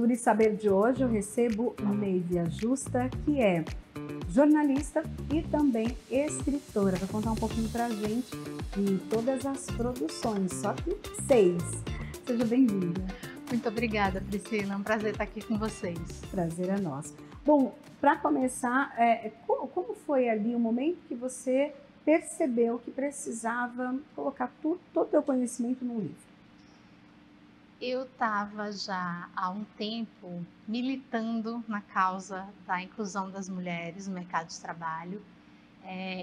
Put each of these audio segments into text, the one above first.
Guri Saber de hoje eu recebo Neivia Justa, que é jornalista e também escritora. Vai contar um pouquinho pra gente de todas as produções, só que 6. Seja bem-vinda. Muito obrigada, Priscila. É um prazer estar aqui com vocês. Prazer é nosso. Bom, para começar, como foi ali o momento que você percebeu que precisava colocar todo o teu conhecimento num livro? Eu estava já há um tempo militando na causa da inclusão das mulheres no mercado de trabalho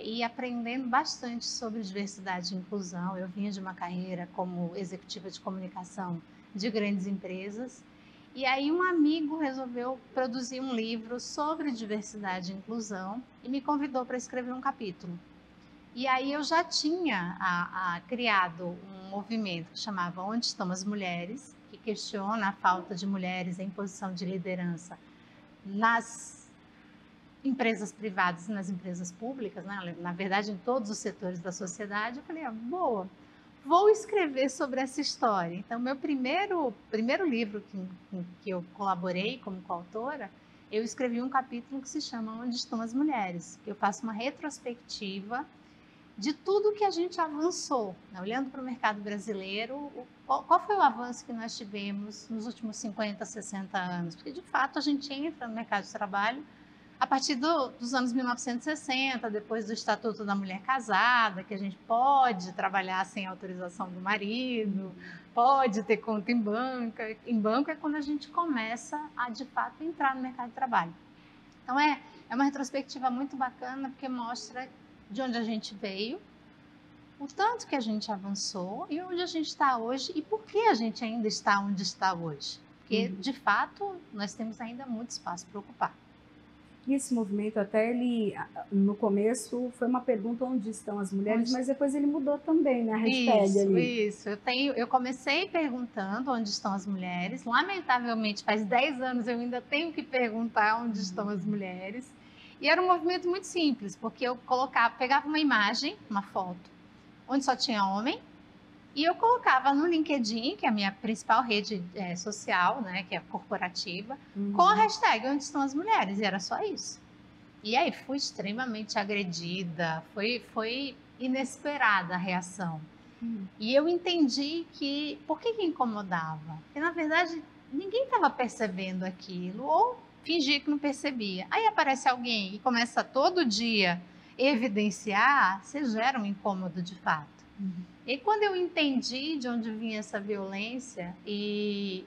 e aprendendo bastante sobre diversidade e inclusão. Eu vinha de uma carreira como executiva de comunicação de grandes empresas e aí um amigo resolveu produzir um livro sobre diversidade e inclusão e me convidou para escrever um capítulo. E aí eu já tinha criado um movimento que chamava Onde Estão as Mulheres, que questiona a falta de mulheres em posição de liderança nas empresas privadas e nas empresas públicas, né? Na verdade em todos os setores da sociedade. Eu falei, boa, vou escrever sobre essa história. Então meu primeiro livro que eu colaborei como coautora, eu escrevi um capítulo que se chama Onde Estão as Mulheres, que eu faço uma retrospectiva de tudo que a gente avançou, né? Olhando para o mercado brasileiro, qual foi o avanço que nós tivemos nos últimos 50, 60 anos? Porque, de fato, a gente entra no mercado de trabalho a partir dos anos 1960, depois do Estatuto da Mulher Casada, que a gente pode trabalhar sem autorização do marido, pode ter conta em banco. Em banco é quando a gente começa a, de fato, entrar no mercado de trabalho. Então, é uma retrospectiva muito bacana, porque mostra de onde a gente veio, o tanto que a gente avançou e onde a gente está hoje e por que a gente ainda está onde está hoje. Porque, de fato, nós temos ainda muito espaço para ocupar. E esse movimento até ele, no começo, foi uma pergunta onde estão as mulheres, mas depois ele mudou também, né? A hashtag ali. Isso. Eu comecei perguntando onde estão as mulheres. Lamentavelmente, faz 10 anos eu ainda tenho que perguntar onde estão as mulheres. E era um movimento muito simples, porque eu pegava uma imagem, uma foto, onde só tinha homem, e eu colocava no LinkedIn, que é a minha principal rede social, né, que é corporativa, com a hashtag Onde Estão as Mulheres, e era só isso. E aí fui extremamente agredida, foi inesperada a reação. E eu entendi por que incomodava? Porque, na verdade, ninguém estava percebendo aquilo, ou fingia que não percebia. Aí aparece alguém e começa todo dia evidenciar, você gera um incômodo de fato. E quando eu entendi de onde vinha essa violência e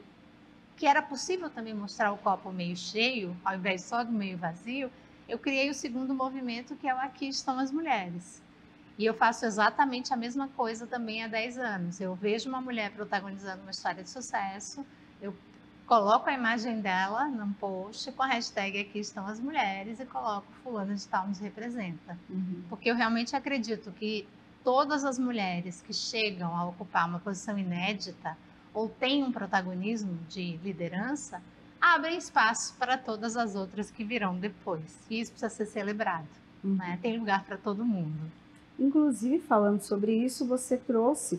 que era possível também mostrar o copo meio cheio, ao invés só do meio vazio, eu criei o segundo movimento, que é o Aqui Estão as Mulheres. E eu faço exatamente a mesma coisa também há 10 anos. Eu vejo uma mulher protagonizando uma história de sucesso, eu coloco a imagem dela num post com a hashtag Aqui Estão as Mulheres e coloco fulana de tal nos representa. Porque eu realmente acredito que todas as mulheres que chegam a ocupar uma posição inédita ou têm um protagonismo de liderança, abrem espaço para todas as outras que virão depois. E isso precisa ser celebrado. Né? Tem lugar para todo mundo. Inclusive, falando sobre isso, você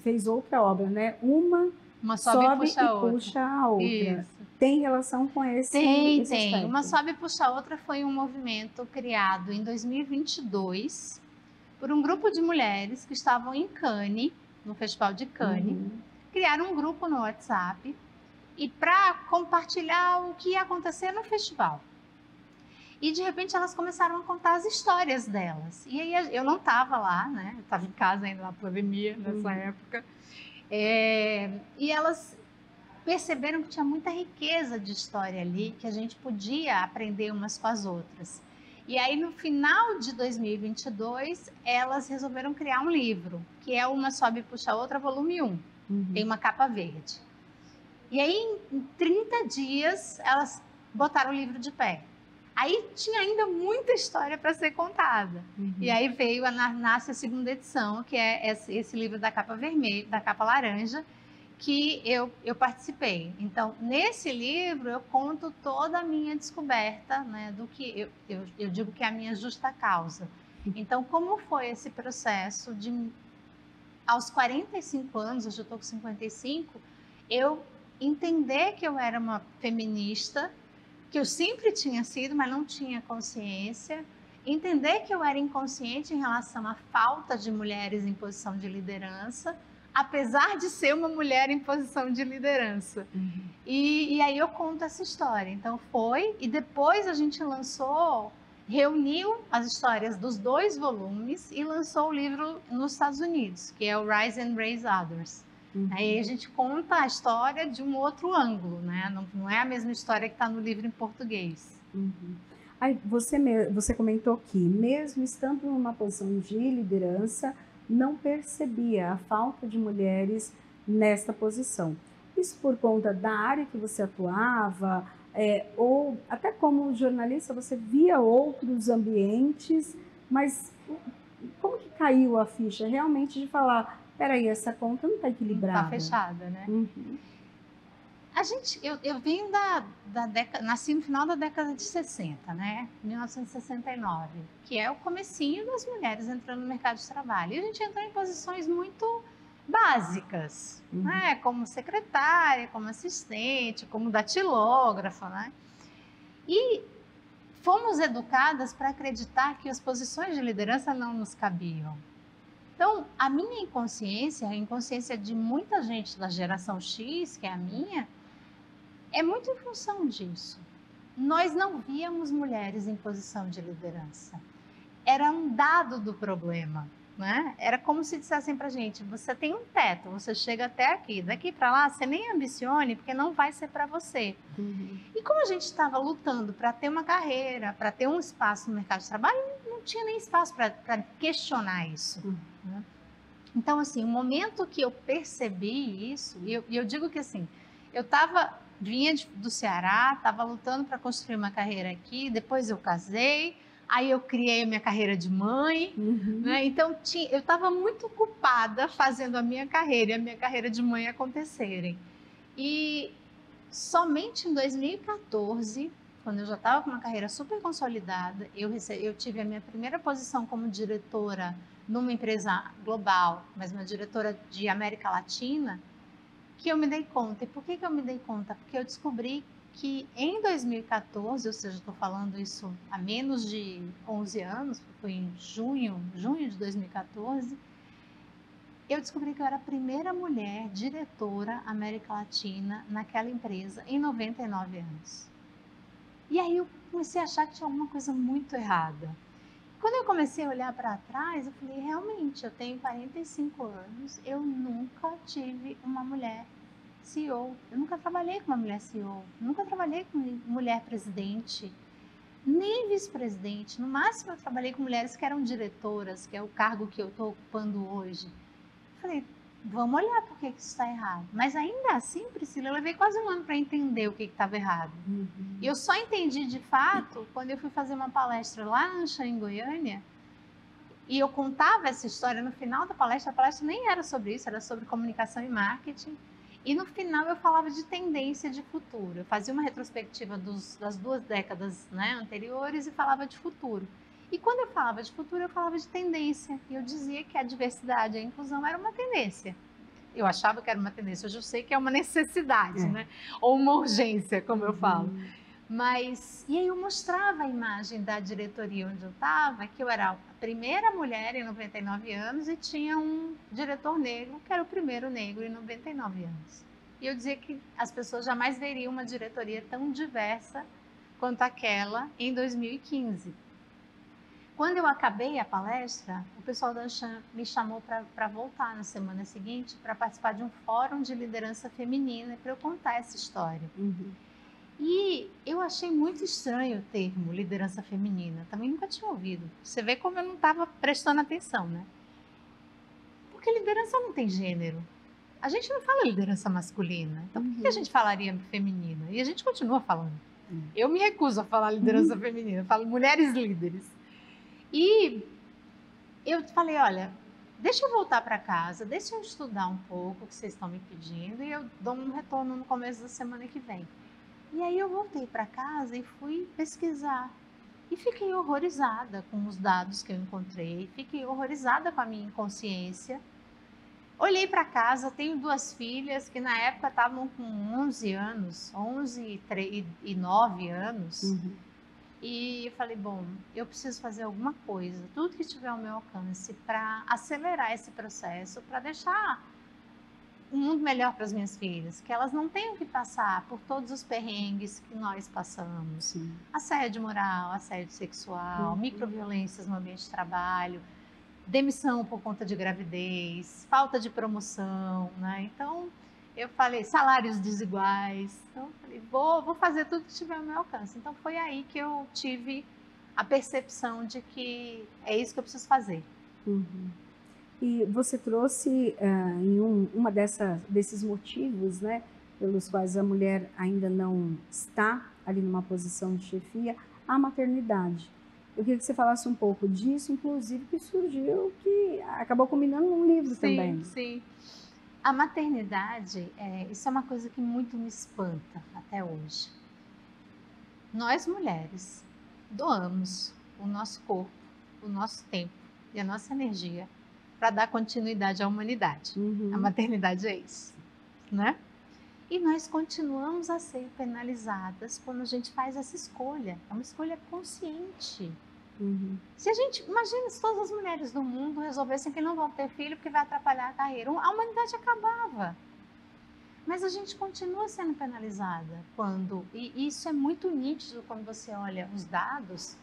fez outra obra, né? Uma sobe e puxa a outra. Isso. Tem relação com esse Tem. aspecto? Uma sobe e puxa a outra foi um movimento criado em 2022 por um grupo de mulheres que estavam em Cannes, no Festival de Cannes. Criaram um grupo no WhatsApp e para compartilhar o que ia acontecer no festival. E de repente elas começaram a contar as histórias delas. E aí eu não estava lá, né? Eu estava em casa ainda na pandemia nessa época. E elas perceberam que tinha muita riqueza de história ali, que a gente podia aprender umas com as outras. E aí no final de 2022 elas resolveram criar um livro, que é Uma Sobe e Puxa a Outra, volume 1. Tem uma capa verde. E aí em 30 dias elas botaram o livro de pé. Aí tinha ainda muita história para ser contada. E aí nasce a segunda edição, que é esse livro da capa vermelha, da capa laranja, que eu participei. Então, nesse livro, eu conto toda a minha descoberta, né, do que eu digo que é a minha justa causa. Então, como foi esse processo de, aos 45 anos, hoje eu estou com 55, eu entender que eu era uma feminista, que eu sempre tinha sido, mas não tinha consciência, entender que eu era inconsciente em relação à falta de mulheres em posição de liderança, apesar de ser uma mulher em posição de liderança. E aí eu conto essa história. Então e depois a gente reuniu as histórias dos 2 volumes e lançou o livro nos Estados Unidos, que é o Rise and Raise Others. Aí a gente conta a história de um outro ângulo, né? Não é a mesma história que está no livro em português. Aí você comentou que, mesmo estando numa posição de liderança, não percebia a falta de mulheres nesta posição. Isso por conta da área que você atuava, ou até como jornalista você via outros ambientes, mas como que caiu a ficha realmente de falar, peraí, essa conta não está equilibrada? Está fechada, né? Eu venho da década, nasci no final da década de 60, né? 1969, que é o comecinho das mulheres entrando no mercado de trabalho. E a gente entrou em posições muito básicas, né? Como secretária, como assistente, como datilógrafa, né? E fomos educadas para acreditar que as posições de liderança não nos cabiam. Então, a minha inconsciência, a inconsciência de muita gente da geração X, que é a minha, é muito em função disso. Nós não víamos mulheres em posição de liderança. Era um dado do problema, né? Era como se dissessem para a gente, você tem um teto, você chega até aqui, daqui para lá você nem ambicione, porque não vai ser para você. E como a gente estava lutando para ter uma carreira, para ter um espaço no mercado de trabalho, não tinha nem espaço para questionar isso. Né? Então, assim, o momento que eu percebi isso, e eu digo que assim, vinha do Ceará, estava lutando para construir uma carreira aqui, depois eu casei, aí eu criei a minha carreira de mãe, né? Então eu estava muito ocupada fazendo a minha carreira e a minha carreira de mãe acontecerem. E somente em 2014, quando eu já estava com uma carreira super consolidada, eu tive a minha primeira posição como diretora numa empresa global, mas uma diretora de América Latina, que eu me dei conta. E por que eu me dei conta? Porque eu descobri que em 2014, ou seja, estou falando isso há menos de 11 anos, foi em junho de 2014, eu descobri que eu era a primeira mulher diretora América Latina naquela empresa em 99 anos. E aí eu comecei a achar que tinha alguma coisa muito errada. Quando eu comecei a olhar para trás, eu falei, realmente, eu tenho 45 anos, eu nunca tive uma mulher CEO, eu nunca trabalhei com uma mulher CEO, nunca trabalhei com mulher presidente, nem vice-presidente, no máximo eu trabalhei com mulheres que eram diretoras, que é o cargo que eu estou ocupando hoje. Eu falei, vamos olhar por que isso está errado. Mas ainda assim, Priscila, eu levei quase um ano para entender o que estava errado. E eu só entendi de fato quando eu fui fazer uma palestra lá na Anshan, em Goiânia, e eu contava essa história no final da palestra. A palestra nem era sobre isso, era sobre comunicação e marketing. E no final eu falava de tendência de futuro. Eu fazia uma retrospectiva das 2 décadas, né, anteriores e falava de futuro. E quando eu falava de futuro, eu falava de tendência. E eu dizia que a diversidade e a inclusão era uma tendência. Eu achava que era uma tendência, hoje eu sei que é uma necessidade, né? Ou uma urgência, como eu falo. E aí eu mostrava a imagem da diretoria onde eu estava, que eu era a primeira mulher em 99 anos e tinha um diretor negro, que era o primeiro negro em 99 anos. E eu dizia que as pessoas jamais veriam uma diretoria tão diversa quanto aquela em 2015. Quando eu acabei a palestra, o pessoal da Anshan me chamou para voltar na semana seguinte para participar de um fórum de liderança feminina para eu contar essa história. E eu achei muito estranho o termo liderança feminina, também nunca tinha ouvido. Você vê como eu não estava prestando atenção, né? Porque liderança não tem gênero. A gente não fala liderança masculina, então por que a gente falaria feminina? E a gente continua falando. Eu me recuso a falar liderança feminina, eu falo mulheres líderes. E eu falei, olha, deixa eu voltar para casa, deixa eu estudar um pouco o que vocês estão me pedindo e eu dou um retorno no começo da semana que vem. E aí eu voltei para casa e fui pesquisar. E fiquei horrorizada com os dados que eu encontrei, fiquei horrorizada com a minha inconsciência. Olhei para casa, tenho 2 filhas que na época estavam com 11 anos, 11 e 9 anos, e eu falei: "Bom, eu preciso fazer alguma coisa, tudo que tiver ao meu alcance para acelerar esse processo, para deixar um mundo melhor para as minhas filhas, que elas não tenham que passar por todos os perrengues que nós passamos. Sim. Assédio moral, assédio sexual, Uhum. microviolências no ambiente de trabalho, demissão por conta de gravidez, falta de promoção, né? Então, eu falei, salários desiguais. Então, eu falei, vou fazer tudo que estiver ao meu alcance. Então, foi aí que eu tive a percepção de que é isso que eu preciso fazer. Uhum. E você trouxe uma desses motivos, né, pelos quais a mulher ainda não está ali numa posição de chefia, a maternidade. Eu queria que você falasse um pouco disso, inclusive que surgiu, que acabou culminando num livro também. Sim. A maternidade, isso é uma coisa que muito me espanta até hoje. Nós mulheres doamos o nosso corpo, o nosso tempo e a nossa energia para dar continuidade à humanidade. A maternidade é isso, né? E nós continuamos a ser penalizadas quando a gente faz essa escolha. É uma escolha consciente. Se a gente, imagina se todas as mulheres do mundo resolvessem que não vão ter filho porque vai atrapalhar a carreira, a humanidade acabava. Mas a gente continua sendo penalizada e isso é muito nítido quando você olha os dados.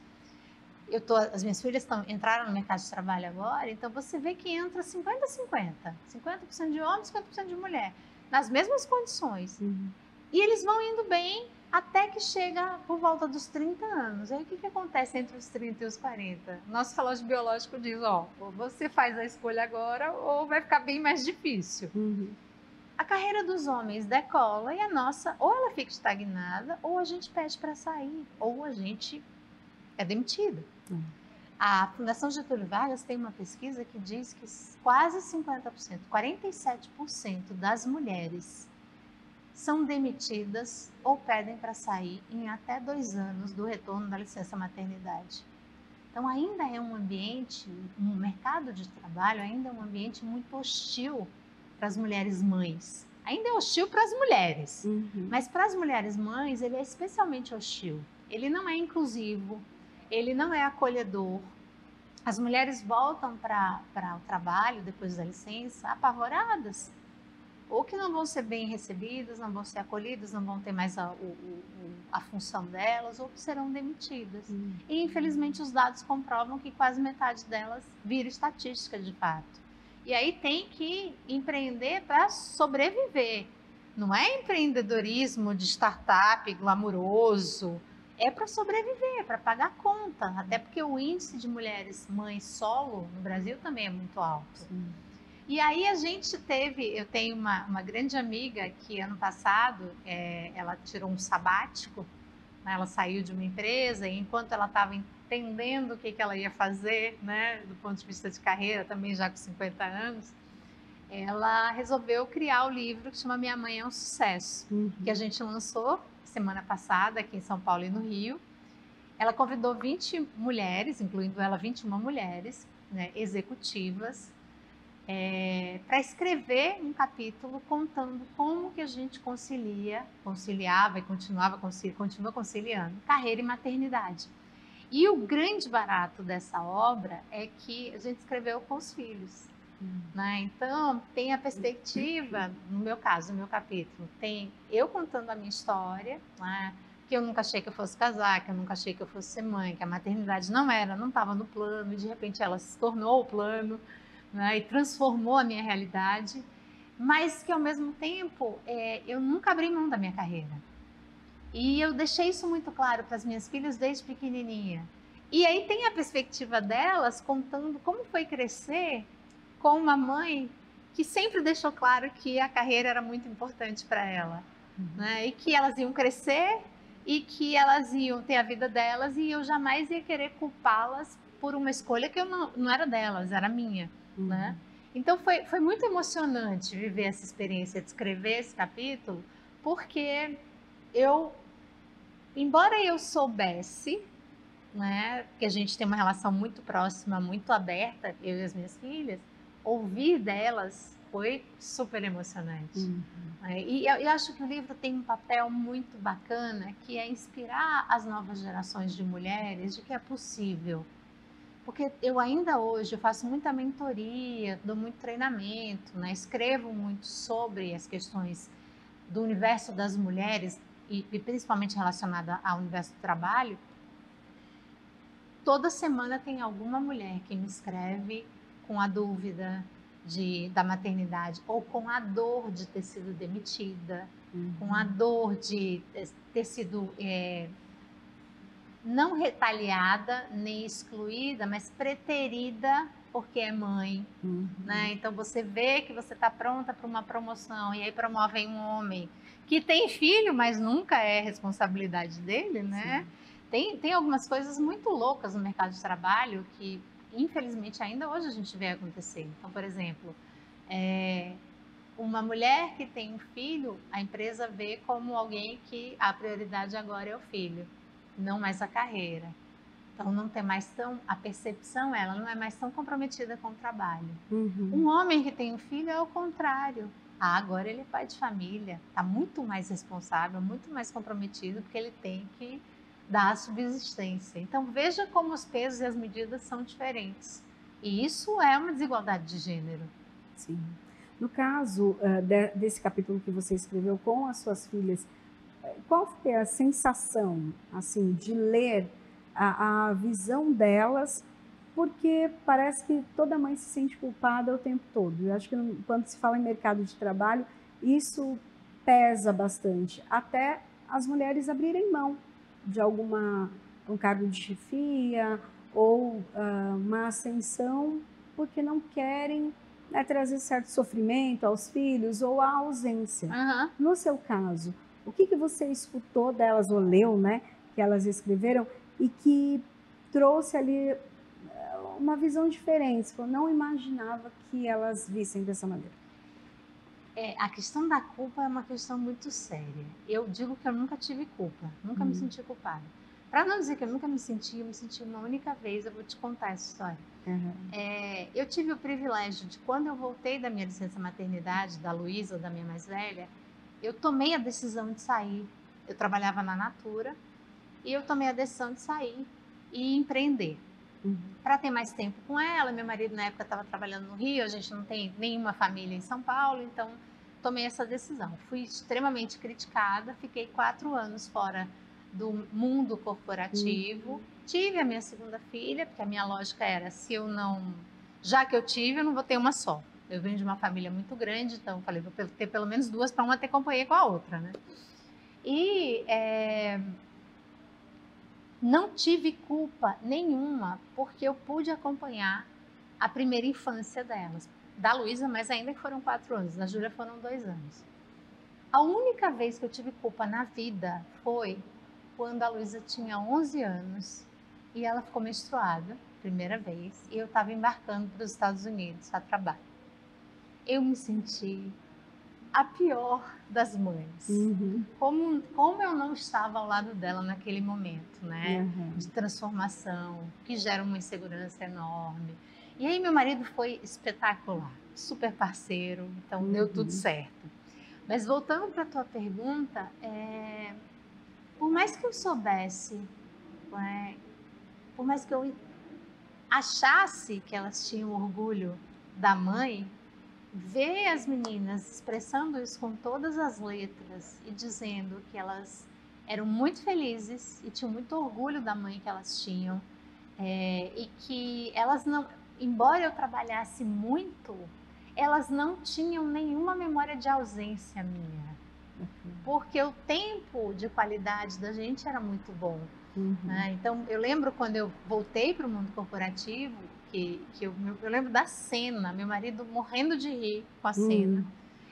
As minhas filhas entraram no mercado de trabalho agora, então você vê que entra 50-50, 50% de homem, 50% de mulher, nas mesmas condições. E eles vão indo bem até que chega por volta dos 30 anos. Aí o que acontece entre os 30 e os 40? Nosso relógio biológico diz, ó, ou você faz a escolha agora ou vai ficar bem mais difícil. A carreira dos homens decola e a nossa, ou ela fica estagnada, ou a gente pede para sair, ou a gente é demitida. A Fundação Getúlio Vargas tem uma pesquisa que diz que quase 50%, 47% das mulheres são demitidas ou pedem para sair em até 2 anos do retorno da licença maternidade. Então ainda é um ambiente, um mercado de trabalho ainda é um ambiente muito hostil para as mulheres mães. Ainda é hostil para as mulheres, mas para as mulheres mães ele é especialmente hostil. Ele não é inclusivo, ele não é acolhedor. As mulheres voltam para o trabalho depois da licença apavoradas, ou que não vão ser bem recebidas, não vão ser acolhidas, não vão ter mais a função delas, ou que serão demitidas. E infelizmente os dados comprovam que quase metade delas vira estatística de fato. E aí tem que empreender para sobreviver. Não é empreendedorismo de startup glamuroso, é para sobreviver, para pagar conta. Até porque o índice de mulheres mães solo no Brasil também é muito alto. E aí eu tenho uma grande amiga que ano passado, ela tirou um sabático, né? Ela saiu de uma empresa e enquanto ela estava entendendo o que ela ia fazer, né, do ponto de vista de carreira, também já com 50 anos, ela resolveu criar o livro que chama Minha Mãe é um Sucesso, que a gente lançou semana passada aqui em São Paulo e no Rio. Ela convidou 20 mulheres, incluindo ela 21 mulheres, né, executivas, para escrever um capítulo contando como que a gente conciliava e continua conciliando carreira e maternidade. E o grande barato dessa obra é que a gente escreveu com os filhos. Né? Então, tem a perspectiva, no meu caso, no meu capítulo, tem eu contando a minha história, né? Que eu nunca achei que eu fosse casar, que eu nunca achei que eu fosse ser mãe, que a maternidade não estava no plano, e de repente ela se tornou o plano, né? E transformou a minha realidade, mas que ao mesmo tempo eu nunca abri mão da minha carreira. E eu deixei isso muito claro para as minhas filhas desde pequenininha. E aí tem a perspectiva delas contando como foi crescer com uma mãe que sempre deixou claro que a carreira era muito importante para ela, né? E que elas iam crescer e que elas iam ter a vida delas e eu jamais ia querer culpá-las por uma escolha que eu não era delas, era minha, né? Então foi muito emocionante viver essa experiência de escrever esse capítulo, porque embora eu soubesse, né, que a gente tem uma relação muito próxima, muito aberta, eu e as minhas filhas, ouvir delas foi super emocionante. Uhum. E eu acho que o livro tem um papel muito bacana, que é inspirar as novas gerações de mulheres de que é possível. Porque eu ainda hoje eu faço muita mentoria, dou muito treinamento, né? Escrevo muito sobre as questões do universo das mulheres e principalmente relacionada ao universo do trabalho. Toda semana tem alguma mulher que me escreve com a dúvida da maternidade ou com a dor de ter sido demitida, com a dor de ter sido não retaliada nem excluída, mas preterida porque é mãe. Né? Então você vê que você está pronta para uma promoção e aí promovem um homem que tem filho, mas nunca é responsabilidade dele, né? Tem algumas coisas muito loucas no mercado de trabalho que, infelizmente, ainda hoje a gente vê acontecer. Então, por exemplo, uma mulher que tem um filho, a empresa vê como alguém que a prioridade agora é o filho, não mais a carreira. Então não tem mais a percepção, ela não é mais tão comprometida com o trabalho. Um homem que tem um filho é o contrário. Agora ele é pai de família, está muito mais responsável, muito mais comprometido, porque ele tem que dar a subsistência. Então veja como os pesos e as medidas são diferentes. E isso é uma desigualdade de gênero. Sim. No caso desse capítulo que você escreveu com as suas filhas, qual foi a sensação, assim, de ler a visão delas? Porque parece que toda mãe se sente culpada o tempo todo. Eu acho que quando se fala em mercado de trabalho, isso pesa bastante. Até as mulheres abrirem mão de um cargo de chefia ou uma ascensão porque não querem, né, trazer certo sofrimento aos filhos ou a ausência. No seu caso, o que você escutou delas ou leu, né, que elas escreveram e que trouxe ali uma visão diferente? Eu não imaginava que elas vissem dessa maneira. A questão da culpa é uma questão muito séria. Eu digo que eu nunca tive culpa, nunca me senti culpada. Para não dizer que eu nunca me senti uma única vez, eu vou te contar essa história. Eu tive o privilégio de, quando eu voltei da minha licença maternidade, da Luísa, da minha mais velha, eu tomei a decisão de sair. Eu trabalhava na Natura e eu tomei a decisão de sair e empreender. Para ter mais tempo com ela, meu marido na época estava trabalhando no Rio, a gente não tem nenhuma família em São Paulo, então tomei essa decisão. Fui extremamente criticada, fiquei 4 anos fora do mundo corporativo, tive a minha segunda filha, porque a minha lógica era, já que eu tive, eu não vou ter uma só. Eu venho de uma família muito grande, então falei, vou ter pelo menos 2 para uma ter companhia com a outra, né? E não tive culpa nenhuma, porque eu pude acompanhar a primeira infância delas. Da Luísa, mas ainda que foram 4 anos, da Júlia foram 2 anos. A única vez que eu tive culpa na vida foi quando a Luísa tinha 11 anos e ela ficou menstruada, primeira vez, e eu estava embarcando para os Estados Unidos a trabalho. Eu me senti a pior das mães. Como eu não estava ao lado dela naquele momento, né? De transformação, que gera uma insegurança enorme. E aí meu marido foi espetacular, super parceiro, então deu tudo certo. Mas voltando para a tua pergunta, por mais que eu soubesse, por mais que eu achasse que elas tinham orgulho da mãe, ver as meninas expressando isso com todas as letras e dizendo que elas eram muito felizes e tinham muito orgulho da mãe que elas tinham, e que elas não, embora eu trabalhasse muito, elas não tinham nenhuma memória de ausência minha, porque o tempo de qualidade da gente era muito bom. Né? Então eu lembro quando eu voltei para o mundo corporativo, eu lembro da cena, meu marido morrendo de rir com a cena.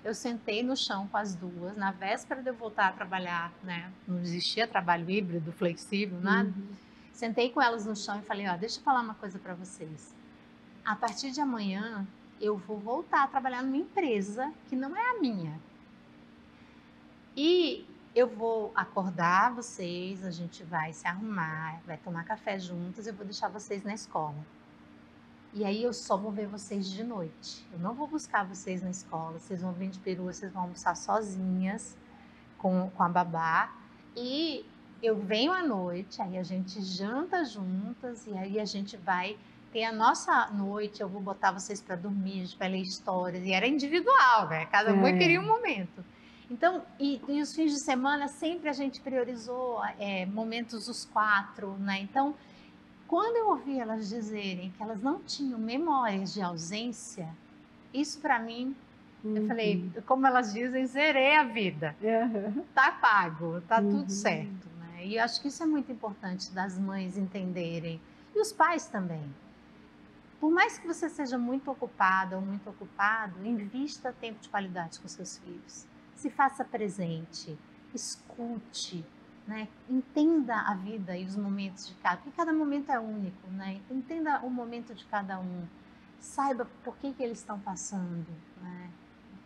Eu sentei no chão com as duas, na véspera de eu voltar a trabalhar, né? Não existia trabalho híbrido, flexível, nada. Sentei com elas no chão e falei, deixa eu falar uma coisa para vocês. A partir de amanhã, eu vou voltar a trabalhar numa empresa que não é a minha. E eu vou acordar vocês, a gente vai se arrumar, vai tomar café juntas, eu vou deixar vocês na escola. E aí eu só vou ver vocês de noite. Eu não vou buscar vocês na escola. Vocês vão vir de perua, vocês vão almoçar sozinhas com a babá. E eu venho à noite, aí a gente janta juntas e aí a gente vai ter a nossa noite. Eu vou botar vocês para dormir, a gente vai ler histórias. E era individual, né? Cada um queria um momento. Então, e os fins de semana sempre a gente priorizou momentos os 4, né? Então, quando eu ouvi elas dizerem que elas não tinham memórias de ausência, isso para mim, eu falei, como elas dizem, zerei a vida. Tá pago, tá tudo certo, né? E eu acho que isso é muito importante das mães entenderem, e os pais também. Por mais que você seja muito ocupada ou muito ocupado, invista tempo de qualidade com seus filhos. Se faça presente, escute, né? Entenda a vida e os momentos de cada, porque cada momento é único, né? Entenda o momento de cada um, saiba por que eles estão passando, né?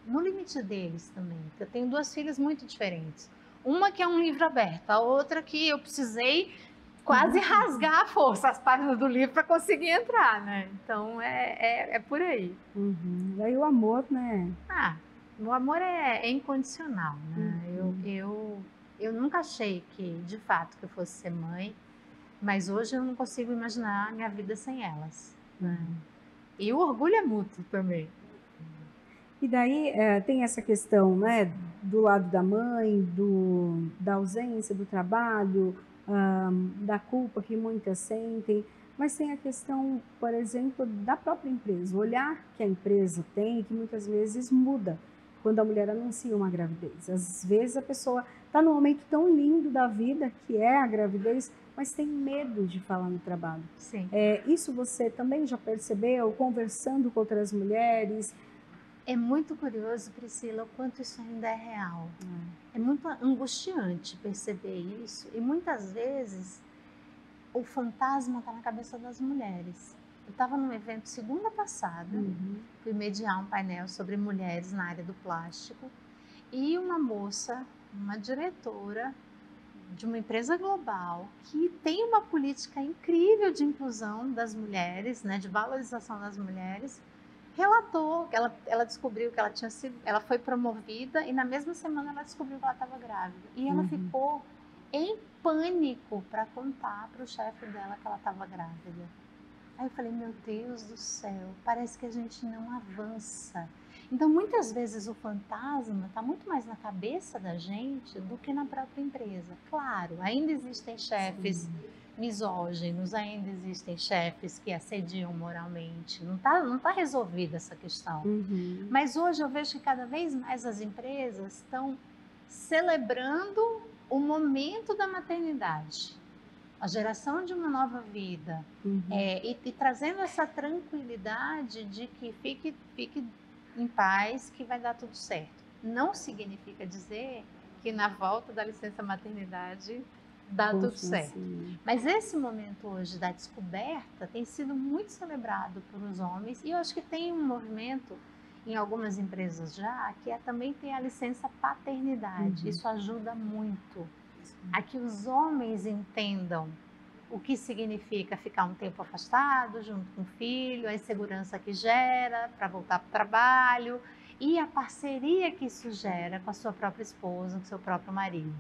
No limite deles também. Eu tenho 2 filhas muito diferentes. Uma que é um livro aberto, a outra que eu precisei quase rasgar à força as páginas do livro para conseguir entrar, né? Então é por aí. E aí o amor, né? O amor é incondicional, né? Eu nunca achei que, de fato, que eu fosse ser mãe, mas hoje eu não consigo imaginar minha vida sem elas, né? E o orgulho é mútuo também. E daí tem essa questão, né, do lado da mãe, da ausência do trabalho, da culpa que muitas sentem, mas tem a questão, por exemplo, da própria empresa, o olhar que a empresa tem, que muitas vezes muda quando a mulher anuncia uma gravidez. Às vezes a pessoa está num momento tão lindo da vida, que é a gravidez, mas tem medo de falar no trabalho. Sim. Isso você também já percebeu, conversando com outras mulheres? É muito curioso, Priscila, o quanto isso ainda é real. É muito angustiante perceber isso. E muitas vezes o fantasma está na cabeça das mulheres. Eu estava num evento segunda passada, fui mediar um painel sobre mulheres na área do plástico. E uma moça, uma diretora de uma empresa global, que tem uma política incrível de inclusão das mulheres, né, de valorização das mulheres, relatou que ela descobriu que ela foi promovida e na mesma semana ela descobriu que ela estava grávida. E ela ficou em pânico para contar para o chefe dela que ela estava grávida. Aí eu falei, meu Deus do céu, parece que a gente não avança. Então, muitas vezes o fantasma está muito mais na cabeça da gente do que na própria empresa. Claro, ainda existem chefes misóginos, ainda existem chefes que assediam moralmente. Não tá resolvida essa questão. Mas hoje eu vejo que cada vez mais as empresas estão celebrando o momento da maternidade, a geração de uma nova vida, e trazendo essa tranquilidade de que fique em paz, que vai dar tudo certo. Não significa dizer que na volta da licença maternidade dá tudo certo. Mas esse momento hoje da descoberta tem sido muito celebrado por os homens, e eu acho que tem um movimento em algumas empresas já, que é também ter a licença paternidade. Isso ajuda muito a que os homens entendam o que significa ficar um tempo afastado, junto com o filho, a insegurança que gera para voltar para o trabalho e a parceria que isso gera com a sua própria esposa, com o seu próprio marido.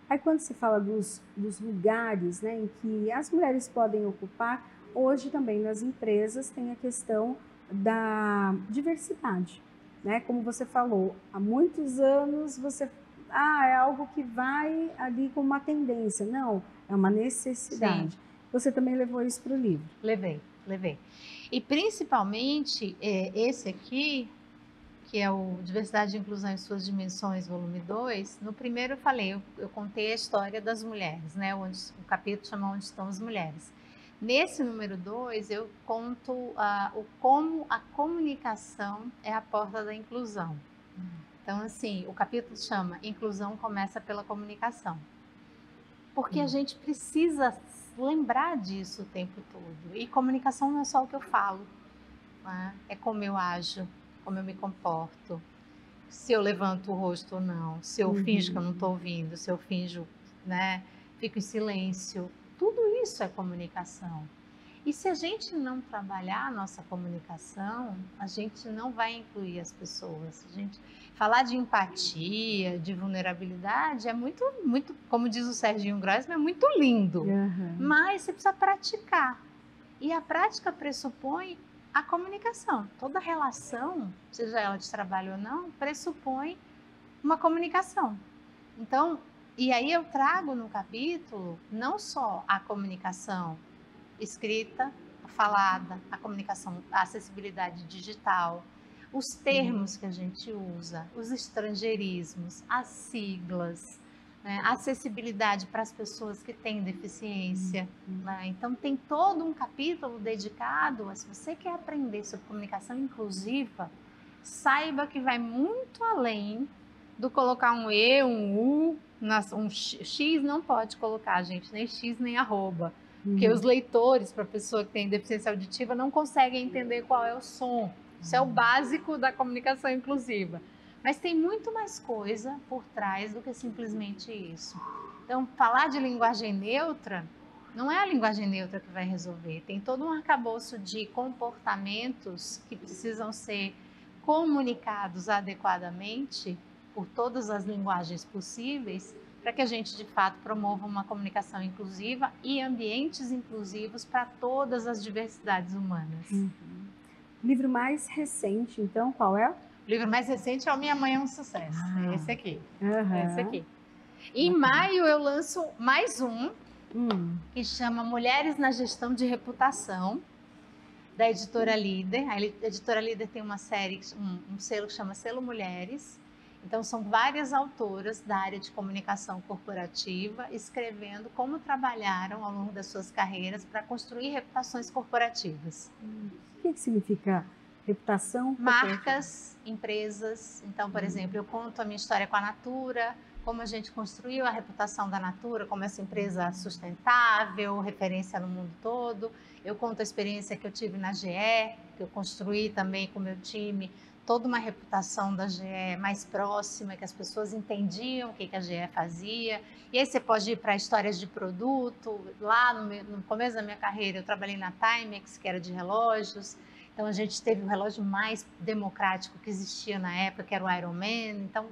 Aí quando se fala dos lugares, né, em que as mulheres podem ocupar, hoje também nas empresas tem a questão da diversidade, né? Como você falou, há muitos anos você... é algo que vai ali com uma tendência. Não, é uma necessidade. Sim. Você também levou isso para o livro? Levei. E principalmente esse aqui, que é o Diversidade e Inclusão em Suas Dimensões, volume 2, no primeiro eu falei, eu contei a história das mulheres, né? O capítulo chama Onde Estão as Mulheres. Nesse número 2, eu conto como a comunicação é a porta da inclusão. Então, assim, o capítulo chama Inclusão Começa pela Comunicação. Porque a gente precisa lembrar disso o tempo todo. E comunicação não é só o que eu falo, né? É como eu ajo, como eu me comporto, se eu levanto o rosto ou não, se eu finjo que eu não estou ouvindo, se eu finjo, né, fico em silêncio. Tudo isso é comunicação. E se a gente não trabalhar a nossa comunicação, a gente não vai incluir as pessoas. Falar de empatia, de vulnerabilidade é muito, muito, como diz o Serginho Grossman, é muito lindo. Mas você precisa praticar. E a prática pressupõe a comunicação. Toda relação, seja ela de trabalho ou não, pressupõe uma comunicação. Então, e aí eu trago no capítulo não só a comunicação escrita, a falada, a comunicação, a acessibilidade digital, os termos que a gente usa, os estrangeirismos, as siglas, né, a acessibilidade para as pessoas que têm deficiência. Né? Então, tem todo um capítulo dedicado a, se você quer aprender sobre comunicação inclusiva, saiba que vai muito além do colocar um E, um U, um X não pode colocar, gente, nem X nem arroba. Porque os leitores, para a pessoa que tem deficiência auditiva, não conseguem entender qual é o som. Isso é o básico da comunicação inclusiva. Mas tem muito mais coisa por trás do que simplesmente isso. Então, falar de linguagem neutra, não é a linguagem neutra que vai resolver. Tem todo um arcabouço de comportamentos que precisam ser comunicados adequadamente por todas as linguagens possíveis, para que a gente, de fato, promova uma comunicação inclusiva e ambientes inclusivos para todas as diversidades humanas. Livro mais recente, então, qual é? O livro mais recente é o Minha Mãe é um Sucesso. É esse aqui. Esse aqui. Em maio eu lanço mais um, que chama Mulheres na Gestão de Reputação, da Editora Líder. A Editora Líder tem uma série, um selo que chama Selo Mulheres. Então, são várias autoras da área de comunicação corporativa escrevendo como trabalharam ao longo das suas carreiras para construir reputações corporativas. O que significa reputação? Marcas, empresas. Então, por exemplo, eu conto a minha história com a Natura, como a gente construiu a reputação da Natura como essa empresa sustentável, referência no mundo todo. Eu conto a experiência que eu tive na GE, que eu construí também com o meu time, toda uma reputação da GE mais próxima, que as pessoas entendiam o que a GE fazia. E aí você pode ir para histórias de produto. Lá no começo da minha carreira, eu trabalhei na Timex, que era de relógios. Então, a gente teve o relógio mais democrático que existia na época, que era o Ironman. Então,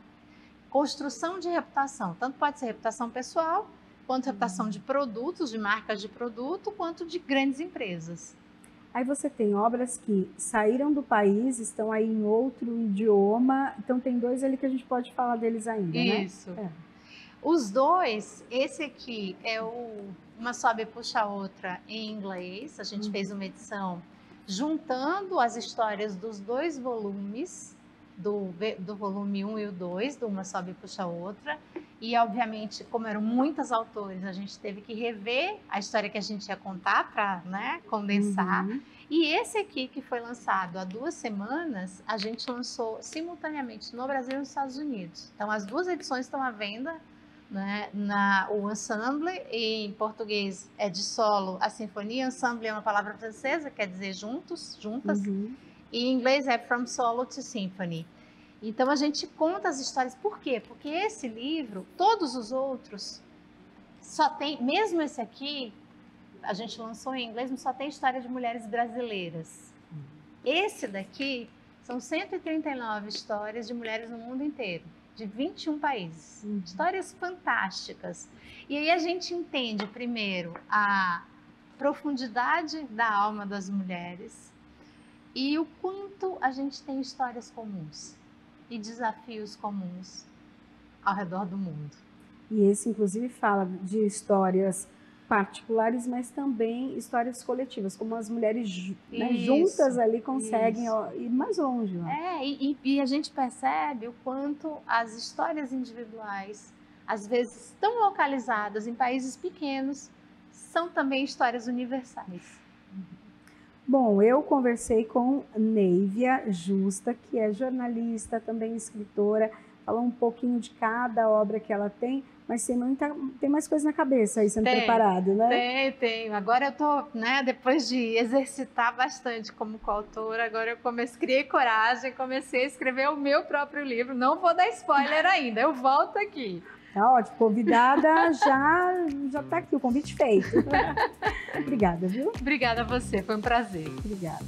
construção de reputação. Tanto pode ser reputação pessoal, quanto reputação de produtos, de marcas de produto, quanto de grandes empresas. Aí você tem obras que saíram do país, estão aí em outro idioma, então tem dois ali que a gente pode falar deles ainda, Isso. Né? Os dois, esse aqui é Uma Sobe e Puxa a Outra em inglês, a gente fez uma edição juntando as histórias dos dois volumes, do volume 1 e o 2, do Uma Sobe e Puxa a Outra, e obviamente, como eram muitos autores, a gente teve que rever a história que a gente ia contar para, né, condensar. E esse aqui, que foi lançado há 2 semanas, a gente lançou simultaneamente no Brasil e nos Estados Unidos. Então, as 2 edições estão à venda, né, o ensemble, em português é de solo a sinfonia. Ensemble é uma palavra francesa, quer dizer juntos, juntas. E em inglês é From Solo to Symphony. Então, a gente conta as histórias. Por quê? Porque esse livro, todos os outros, só tem, mesmo esse aqui, a gente lançou em inglês, mas só tem história de mulheres brasileiras. Esse daqui são 139 histórias de mulheres no mundo inteiro, de 21 países. Histórias fantásticas. E aí a gente entende, primeiro, a profundidade da alma das mulheres e o quanto a gente tem histórias comuns e desafios comuns ao redor do mundo. E esse, inclusive, fala de histórias particulares, mas também histórias coletivas, como as mulheres, né, juntas ali conseguem ir mais longe. E a gente percebe o quanto as histórias individuais, às vezes tão localizadas em países pequenos, são também histórias universais. Bom, eu conversei com Neivia Justa, que é jornalista, também escritora, falou um pouquinho de cada obra que ela tem, mas tem mais coisa na cabeça aí sendo preparado, né? Tem. Agora eu tô, né, depois de exercitar bastante como coautora, agora eu criei coragem, comecei a escrever o meu próprio livro. Não vou dar spoiler ainda, eu volto aqui. Tá ótimo, convidada já tá aqui, o convite feito. Obrigada, viu? Obrigada a você, foi um prazer. Obrigada.